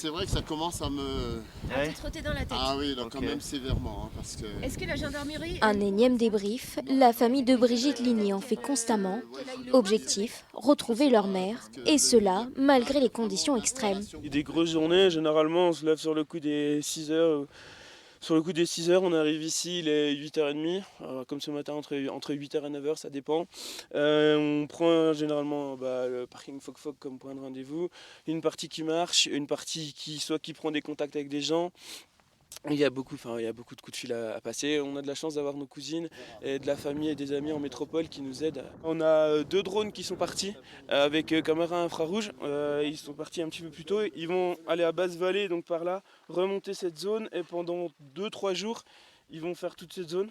C'est vrai que ça commence à me... À te trotter dans la tête. Ah oui, là, Ok. quand même sévèrement, hein, parce que... Est-ce que la gendarmerie... Un énième débrief, la famille de Brigitte Ligny en fait constamment. Objectif, retrouver leur mère, et cela malgré les conditions extrêmes. Il y a des grosses journées, généralement on se lève sur le coup des 6 heures. Sur le coup des 6 heures, on arrive ici, il est 8h30, comme ce matin entre 8h et 9h, ça dépend. On prend généralement le parking Foc comme point de rendez-vous, une partie qui marche, une partie qui prend des contacts avec des gens. Il y a beaucoup de coups de fil à passer. On a de la chance d'avoir nos cousines et de la famille et des amis en métropole qui nous aident. On a 2 drones qui sont partis avec caméra infrarouge. Ils sont partis un petit peu plus tôt. Ils vont aller à Basse-Vallée, donc par là, remonter cette zone et pendant 2-3 jours, ils vont faire toute cette zone.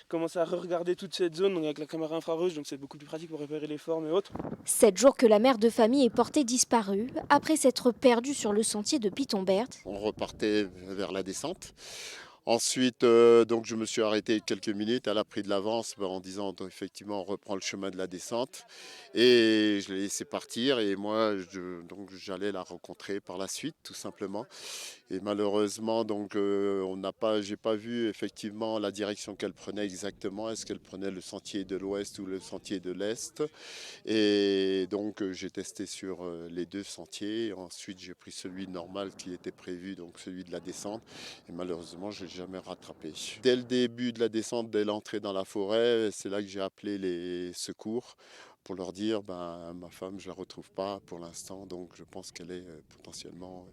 Commencer à re-regarder toute cette zone donc avec la caméra infrarouge, donc c'est beaucoup plus pratique pour repérer les formes et autres. 7 jours que la mère de famille est portée disparue, après s'être perdue sur le sentier de Pitombert. On repartait vers la descente. Ensuite, donc je me suis arrêté quelques minutes. Elle a pris de l'avance en disant donc, effectivement on reprend le chemin de la descente. Et je l'ai laissé partir et moi donc j'allais la rencontrer par la suite tout simplement. Et malheureusement donc j'ai pas vu effectivement la direction qu'elle prenait exactement. Est-ce qu'elle prenait le sentier de l'ouest ou le sentier de l'est? Et donc j'ai testé sur les 2 sentiers. Et ensuite j'ai pris celui normal qui était prévu, donc celui de la descente. Et malheureusement je l'ai jamais rattrapé. Dès le début de la descente, dès l'entrée dans la forêt, c'est là que j'ai appelé les secours pour leur dire ma femme je la retrouve pas pour l'instant, donc je pense qu'elle est potentiellement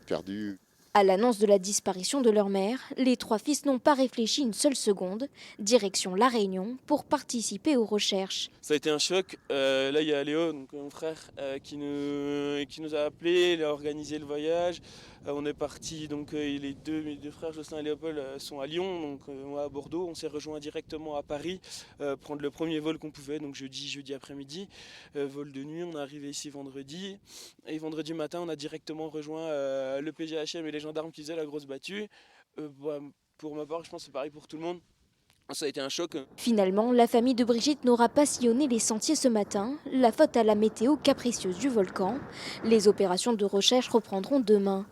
perdue. À l'annonce de la disparition de leur mère, les 3 fils n'ont pas réfléchi une seule seconde. Direction La Réunion pour participer aux recherches. Ça a été un choc. Là, il y a Léo, donc mon frère, qui nous a appelés, il a organisé le voyage. On est parti, donc mes deux frères, Jocelyn et Léopold, sont à Lyon, donc moi à Bordeaux. On s'est rejoint directement à Paris, prendre le premier vol qu'on pouvait, donc jeudi après-midi. Vol de nuit, on est arrivé ici vendredi. Et vendredi matin, on a directement rejoint le PGHM et les gendarmes qui faisaient la grosse battue. Pour ma part, je pense que c'est pareil pour tout le monde. Ça a été un choc. Finalement, la famille de Brigitte n'aura pas sillonné les sentiers ce matin, la faute à la météo capricieuse du volcan. Les opérations de recherche reprendront demain.